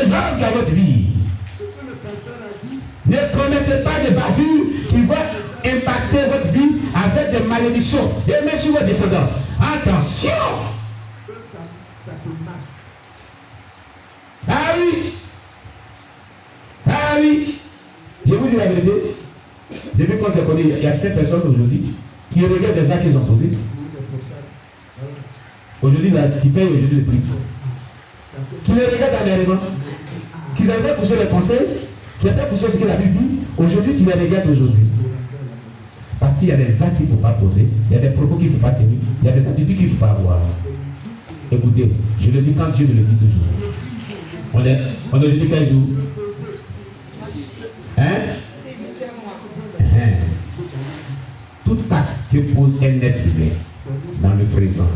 grave dans votre vie. Ne commettez pas de bavures qui vont impacter votre vie avec des malédictions et même sur votre descendance. Attention! Ah oui! Ah oui! Je vous dis la vérité. Depuis qu'on s'est connu, il y a 7 personnes aujourd'hui qui regardent des actes qu'ils ont posés. Aujourd'hui, qui payent aujourd'hui le prix. Qui les regardent dernièrement. Qui avaient poussé les conseils, qui avaient poussé ce que la Bible dit. Aujourd'hui, tu les regardes aujourd'hui. Parce qu'il y a des actes qu'il ne faut pas poser, il y a des propos qu'il ne faut pas tenir, il y a des attitudes qu'il ne faut pas avoir. Écoutez, je le dis quand Dieu me le dit toujours. On le dit quel jour? Hein? Tout acte que pose un être humain dans le présent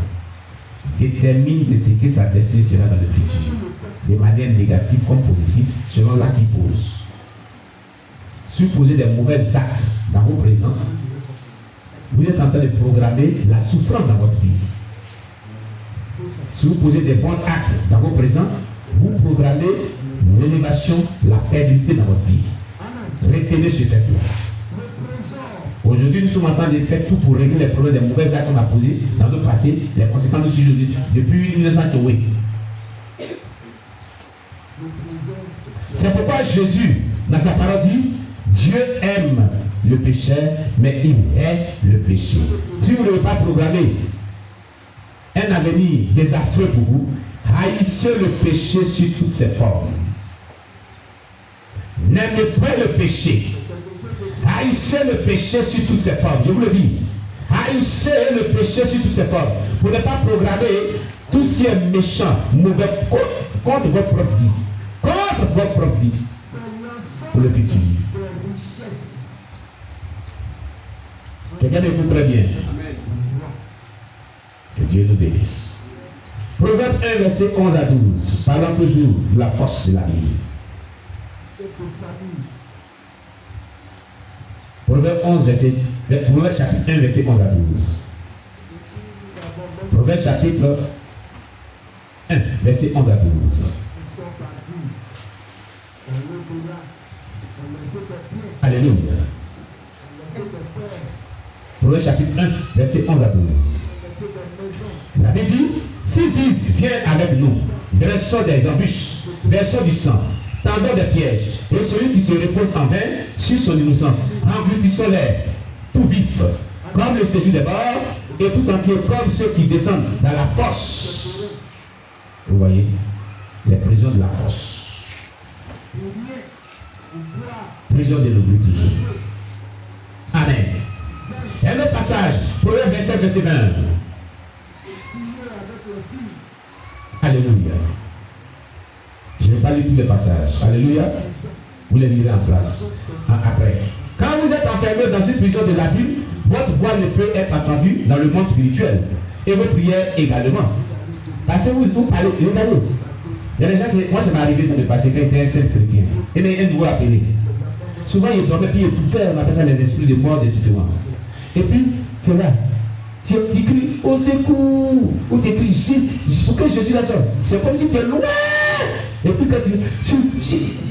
détermine de ce que sa destinée sera dans le futur, de manière négative comme positive, selon l'acte qu'il pose. Si vous posez des mauvais actes dans vos présents, vous êtes en train de programmer la souffrance dans votre vie. Si vous posez des bons actes dans vos présents, vous programmez l'élévation, la paisibilité dans votre vie. Retenez ce fait-là. Aujourd'hui, nous sommes en train de faire tout pour régler les problèmes des mauvais actes qu'on a posés dans le passé, les conséquences aussi depuis 1908. C'est pourquoi Jésus, dans sa parole, dit Dieu aime le pécheur, mais il hait le péché. Si vous ne voulez pas programmer un avenir désastreux pour vous, haïssez le péché sous toutes ses formes. N'aimez pas le péché. Haïssez le péché sous toutes ses formes. Je vous le dis. Haïssez le péché sous toutes ses formes. Pour ne pas programmer tout ce qui est méchant, mauvais contre votre propre vie. Contre votre propre vie. Pour le futur. Quelqu'un écoute très bien. Que Dieu nous bénisse. Proverbe 1, verset 11 à 12. Parlons toujours de la force de la vie. Proverbe 11, Proverbe chapitre 1, verset 11 à 12. Proverbe chapitre 1, verset 11 à 12. Alléluia. Proverbe chapitre 1, verset 11 à 12. La Bible dit, s'ils disent, viens avec nous, dressons des embûches, versons du sang, tendons des pièges, et celui qui se repose en vain sur son innocence, engloutissons l'air, tout vif, comme le séjour des bords, et tout entier comme ceux qui descendent dans la fosse. Vous voyez, les prisons de la fosse. Prison de l'oubli toujours. Amen. Un autre passage, Proverbe 27, verset 20. Alléluia. Je ne vais pas lire tous les passages. Alléluia. Vous les lirez en place. Après. Quand vous êtes enfermé dans une prison de la Bible, votre voix ne peut être entendue dans le monde spirituel. Et vos prières également. Parce que vous parlez. Regardez. Il y a des gens qui. Moi, ça m'est arrivé dans le passé quand j'étais un seul chrétien. Et il y a un nouveau appelé. Souvent, il dormait puis il étouffait. On appelle ça les esprits de mort d'étouffement. Et puis, c'est là. Tu écris au secours. Ou tu écris Jésus. Pour que Jésus la sorte. C'est comme si tu es loin. Et puis quand tu Jésus.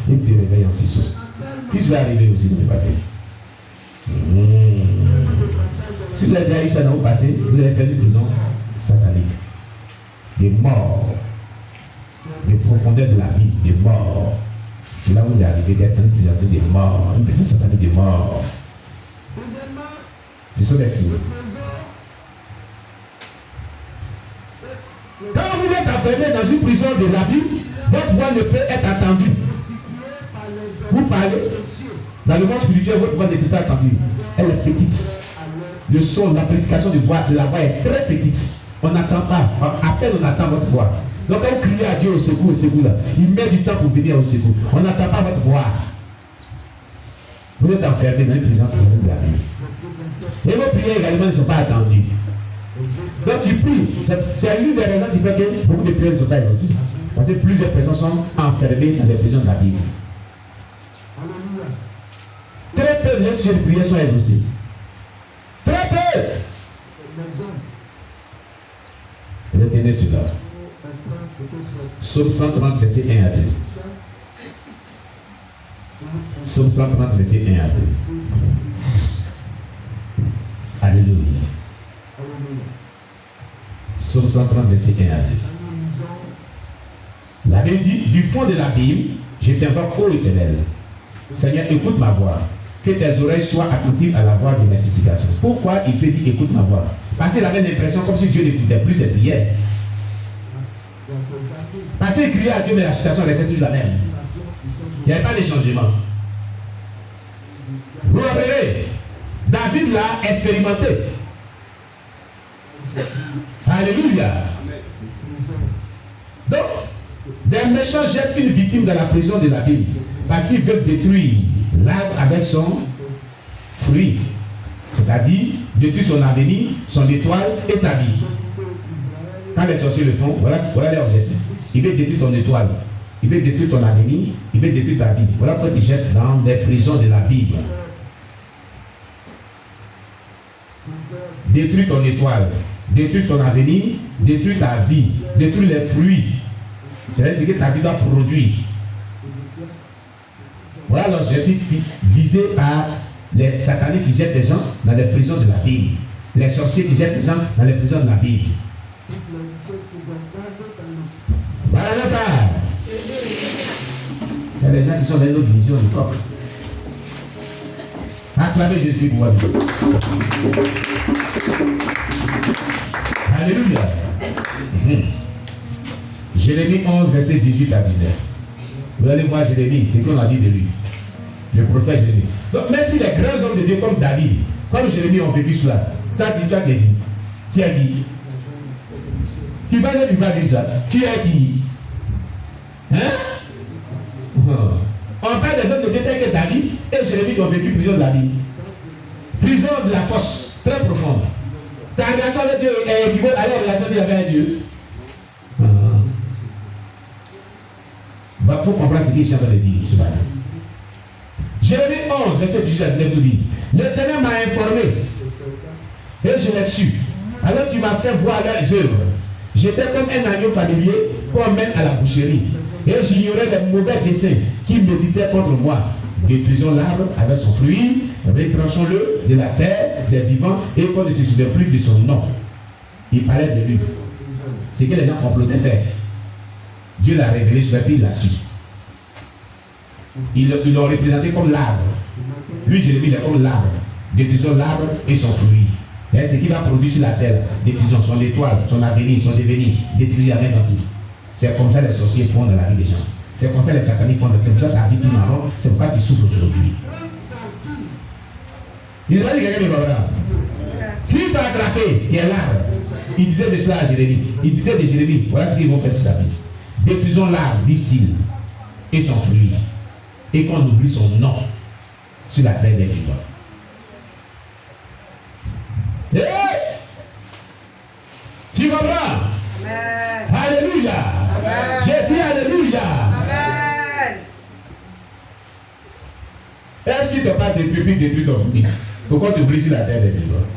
Et tu te réveilles en sursaut. Qu'est-ce qui va arriver aussi dans le passé? Si vous avez déjà eu ça dans le passé, vous avez fait une prison satanique. Des morts. Des profondeurs de la vie. Des morts. C'est là où vous est arrivé d'être une prison des morts. Une prison satanique des morts. Ce sont des signes. Quand vous êtes enfermé dans une prison de la vie, votre voix ne peut être entendue. Vous parlez dans le monde spirituel, votre voix ne peut pas être entendue. Elle est petite. Le son, l'amplification de la voix est très petite. On n'entend pas. À peine on entend votre voix. Donc quand vous criez à Dieu au secours là, il met du temps pour venir au secours. On n'entend pas votre voix. Vous êtes enfermé dans une prison de la vie. Et vos prières également ne sont pas attendues. Donc tu pries. C'est l'une des raisons qui fait que beaucoup de prières ne sont pas exaucées. Parce que plusieurs personnes sont enfermées dans les prisons de la Bible. Très peu de ces prières sont exaucées. Très peu. Retenez Retenez cela. Psaume 130, verset 1 à 2. Psaume 130, verset 1 à 2. Alléluia. Psaume 130, verset 1 à 2. La Bible dit, du fond de l'abîme, je t'invoque, ô Éternel. Seigneur, écoute ma voix. Que tes oreilles soient attentives à la voix de mes supplications. Pourquoi il te dit écoute ma voix? Parce qu'il avait l'impression comme si Dieu n'écoutait plus ses prières. Parce qu'il criait à Dieu, mais la situation restait toujours la même. Il n'y avait pas de changement. Vous vous rappelez, David l'a expérimenté. Alléluia. Donc, des méchants jettent une victime dans la prison de la Bible parce qu'ils veulent détruire l'arbre avec son fruit. C'est-à-dire détruire son avenir, son étoile et sa vie. Quand les sorciers le font, voilà leur objectif. Il veut détruire ton étoile, il veut détruire ton avenir, il veut détruire ta vie. Voilà pourquoi ils jettent dans des prisons de la Bible. Détruire ton étoile, détruire ton avenir, détruire ta vie, détruire les fruits. C'est ce que ta vie doit produire. Voilà l'objectif visé par les sataniques qui jettent des gens dans les prisons de la Bible. Les sorciers qui jettent des gens dans les prisons de la Bible. Voilà le cas. Il y a des gens qui sont dans une autre vision du corps. Acclamez Jésus pour vous. Alléluia. Jérémie 11, verset 18 à 19. Vous allez voir Jérémie, c'est ce qu'on a dit de lui. Le prophète Jérémie. Donc, même si les grands hommes de Dieu comme David, comme Jérémie ont vécu cela, tu as dit. Tu vas dire ça. Tu as dit. Hein? On parle des hommes de Dieu tels que David et Jérémie qui ont vécu prison de la vie. Prison de la fosse, très profonde. Ta relation avec Dieu est équivalente à la relation avec Dieu. Pour comprendre ce qu'il est en train de dire ce matin. Jérémie 11, verset 18 à 19 nous dit, l'Éternel m'a informé et je l'ai su. Alors tu m'as fait voir leurs œuvres. J'étais comme un agneau familier qu'on mène à la boucherie. Et j'ignorais les mauvais desseins qui méditaient contre moi. Détruisons l'arbre avec son fruit, retranchons-le de la terre des vivants et qu'on ne se souvient plus de son nom. Il parlait de lui. C'est que les gens complotaient faire. Dieu l'a révélé sur la vie, il l'a su. Ils l'ont représenté comme l'arbre. Lui, Jérémie, il est comme l'arbre. Détruisons l'arbre et son fruit. Et ce qu'il va produire sur la terre, détruisons son étoile, son avenir, son devenir, détruire avec tout. C'est comme ça les sorciers font dans la vie des gens. C'est comme ça les sataniques font dans la vie. C'est pour ça que ta vie tourne en rond. C'est pourquoi tu souffres aujourd'hui. Il va dire quelqu'un de Abraham. Si tu as attrapé, tu es l'arbre. Il disait de cela à Jérémie. Il disait de Jérémie, voilà ce qu'ils vont faire sur sa vie. Détruisons l'arbre, disent-ils, et son fruit, et qu'on oublie son nom sur la terre des vivants. Hey! Tu comprends? Alléluia! J'ai dit Alléluia! Amen. Est-ce qu'il ne t'a pas détruit ton fruit? Pourquoi tu oublies sur la terre des vivants?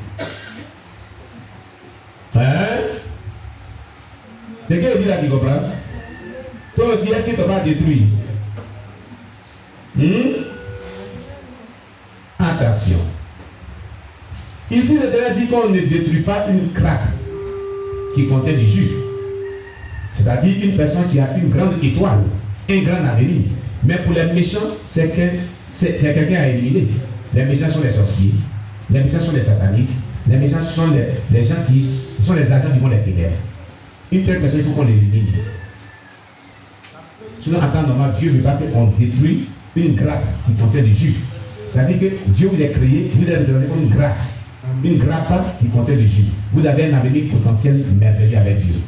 Hein? C'est qu'il dit là qui comprend? Toi aussi, est-ce qu'il ne t'a pas détruit? Attention. Ici, l'Éternel dit qu'on ne détruit pas une craque qui contient du jus. C'est-à-dire une personne qui a une grande étoile, un grand avenir. Mais pour les méchants, c'est quelqu'un à éliminer. Les méchants sont les sorciers, les méchants sont les satanistes, les méchants sont les gens qui sont les agents du monde des ténèbres. Une telle personne, il faut qu'on l'élimine. Sinon, en temps normal, Dieu ne veut pas qu'on détruise une grappe qui contient du jus. C'est-à-dire que Dieu vous a créé, vous avez donné comme une grappe qui contient du jus. Vous avez un avenir potentiel merveilleux avec Dieu.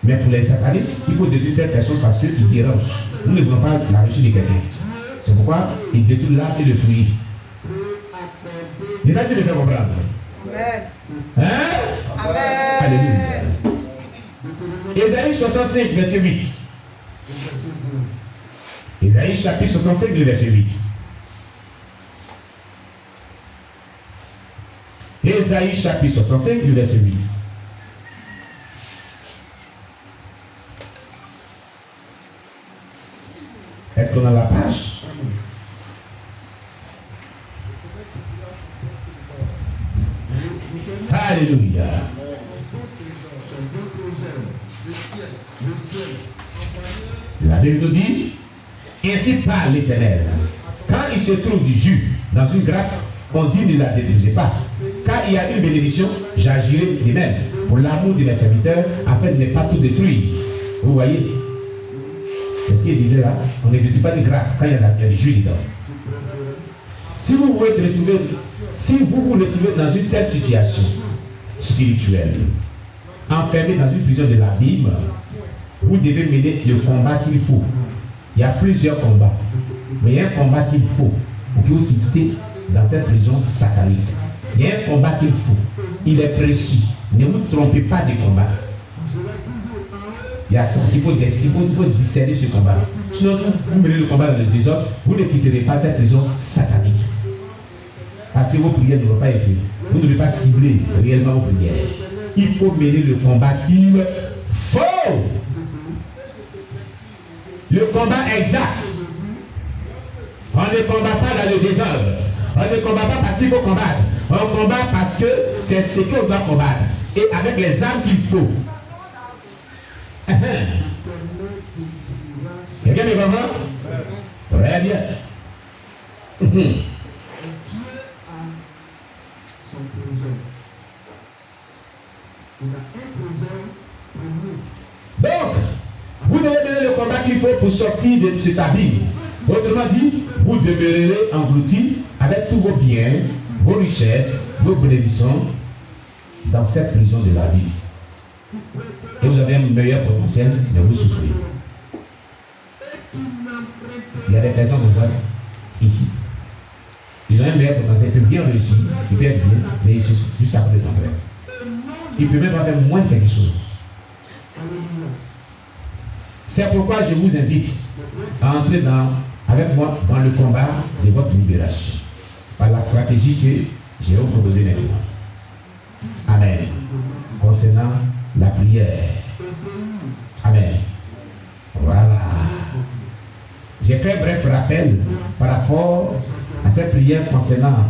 Mais pour les satanistes, il faut détruire telle personne parce qu'ils dérangent. Nous ne voulons pas la réussite de quelqu'un. C'est pourquoi ils détruisent l'arbre et le fruit. Je ne sais pas si je vais comprendre. Amen. Hein? Amen. Alléluia. Ésaïe 65, verset 8. Ésaïe chapitre 65, verset 8. Ésaïe chapitre 65, verset 8. Restons dans la page. Alléluia. La Bible nous dit, ainsi parle l'Éternel. Quand il se trouve du jus dans une grappe, on dit ne la détruisez pas. Car il y a une bénédiction, j'agirai de même pour l'amour de mes serviteurs, afin de ne pas tout détruire. Vous voyez? C'est ce qu'il disait là. On ne détruit pas de grappe quand il y a du jus dedans. Si vous vous retrouvez, dans une telle situation spirituelle, enfermé dans une prison de l'abîme, vous devez mener le combat qu'il faut. Il y a plusieurs combats, mais il y a un combat qu'il faut pour que vous quittez dans cette prison satanique. Il y a un combat qu'il faut. Il est précis. Ne vous trompez pas de combat. Il y a ça qu'il faut discerner ce combat. Sinon, vous menez le combat dans le désordre, vous ne quitterez pas cette prison satanique. Parce que vos prières ne vont pas être faites. Vous ne devez pas cibler réellement vos prières. Il faut mener le combat qu'il faut. Le combat exact. On ne combat pas dans le désordre. On ne combat pas parce qu'il faut combattre. On combat parce que c'est ce qu'on doit combattre. Et avec les armes qu'il faut. Quelqu'un me comprend? Très bien. Donc, vous devez mener le combat qu'il faut pour sortir de cet abîme. Autrement dit, vous demeurerez engloutis avec tous vos biens, vos richesses, vos bénédictions dans cette prison de la vie. Et vous avez un meilleur potentiel, mais vous souffrez. Il y a des personnes comme ça, ici. Ils ont un meilleur potentiel, ils peuvent bien réussir, ils peuvent être bien, mais ils souffrent juste après le contraire. Ils peuvent même pas faire moins de quelque chose. C'est pourquoi je vous invite à entrer avec moi dans le combat de votre libération, par la stratégie que je vais vous proposer maintenant. Amen. Concernant la prière. Amen. Voilà. J'ai fait un bref rappel par rapport à cette prière concernant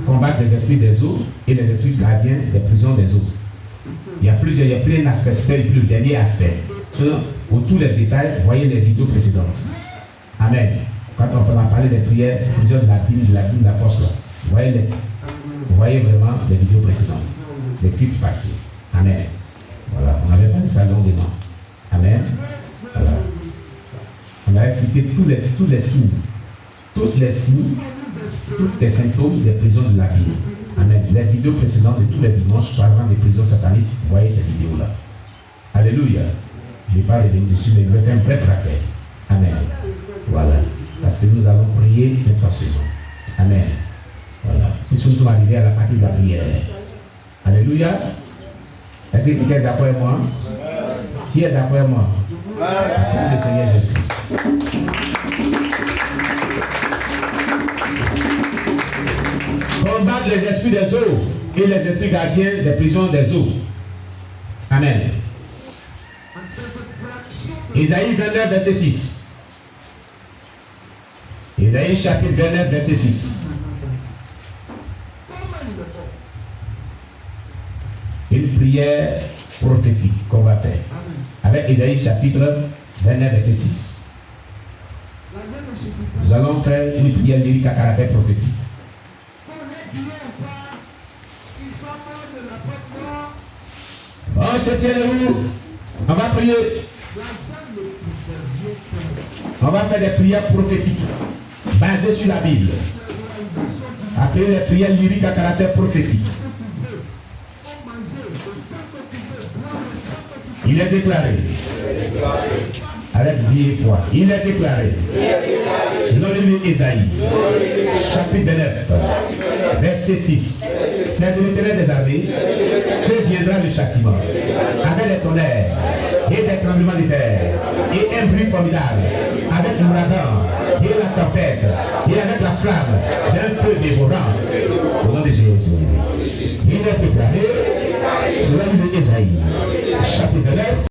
combattre les esprits des eaux et les esprits gardiens des prisons des eaux. Il y a plein d'aspects, c'est le dernier aspect. Pour tous les détails, voyez les vidéos précédentes. Amen. Quand on va parler des prières, plusieurs de la Bible, de la force là. Vous voyez vraiment les vidéos précédentes, les clips passés. Amen. Voilà, on avait parlé ça longuement. Amen. Voilà. On avait cité tous les signes, tous les symptômes des prisons de la vie. Amen. Les vidéos précédentes de tous les dimanches parlant des prisons sataniques, vous voyez ces vidéos-là. Alléluia. Je ne vais pas revenir dessus, mais je vais faire un bref rappel. Amen. Voilà. Parce que nous allons prier intensément. Amen. Voilà. Puisque nous sommes arrivés à la partie de la prière. Alléluia. Est-ce que quelqu'un est d'accord avec moi? Qui est d'accord avec moi? Acclame le Seigneur Jésus-Christ. Combattre les esprits des eaux et les esprits gardiens des prisons des eaux. Amen. Isaïe 29, verset 6. Isaïe chapitre 29, verset 6. Une prière prophétique qu'on va faire. Avec Isaïe chapitre 29, verset 6. Nous allons faire une prière lyrique à caractère prophétique. On se tient debout. On va prier. On va faire des prières prophétiques basées sur la Bible. Appelez les prières lyriques à caractère prophétique. Il est déclaré. Avec vie et foi. Il est déclaré. Selon le livre d'Ésaïe, chapitre 9, verset 6. C'est de l'Éternel des armées que viendra le châtiment, avec les tonnerres et des tremblements de terre, et un bruit formidable, avec l'ouragan et la tempête, et avec la flamme d'un feu dévorant. Au nom de Jésus. Il est déclaré, selon le livre d'Ésaïe, chapitre 9.